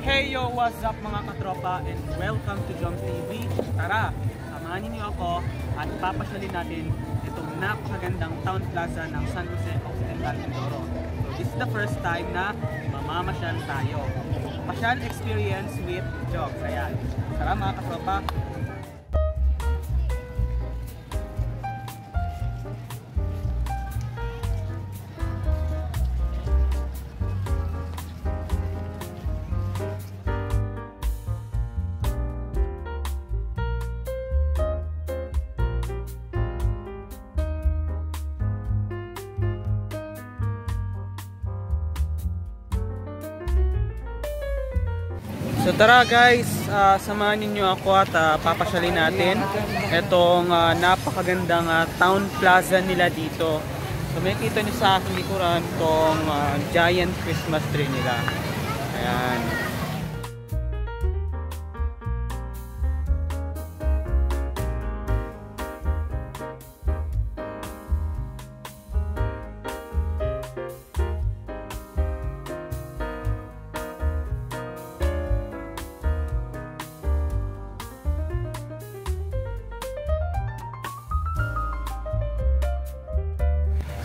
Hey yo, what's up mga katropa and welcome to Joms TV. Tara, samahan niyo ako at papasyalin natin itong napakagandang town plaza ng San Jose Occidental, Mindoro. So this is the first time na mamamasyal tayo. Pasyal experience with Joms. Ayan. Tara mga katropa. So tara guys, samahan niyo ako at papasyalin natin itong napakagandang town plaza nila dito. So may kita niyo sa aking likuran itong giant Christmas tree nila. Ayan.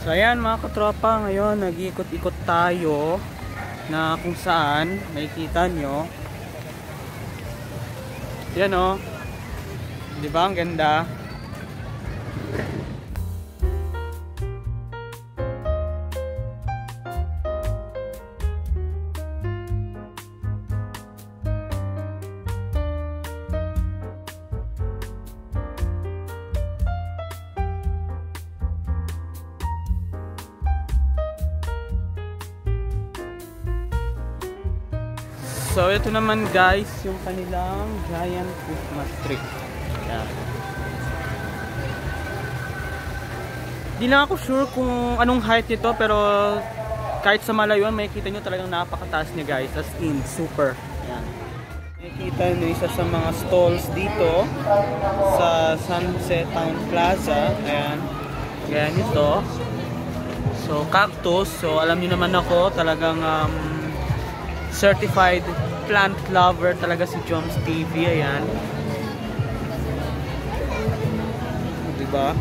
So ayan mga katropa, ngayon nag-iikot-ikot tayo na kung saan makikita nyo. Yan o, di ba ang ganda? So ito naman guys, yung kanilang giant Christmas tree. Ayan. Di lang ako sure kung anong height nito, pero kahit sa malayuan makikita nyo talagang napakataas niya guys, as in super. Ayan. Makikita nyo isa sa mga stalls dito sa San Jose Town Plaza. Ayan. Ayan ito. So cactus, so alam nyo naman ako talagang certified plant lover talaga si Joms TV. Ayan, diba?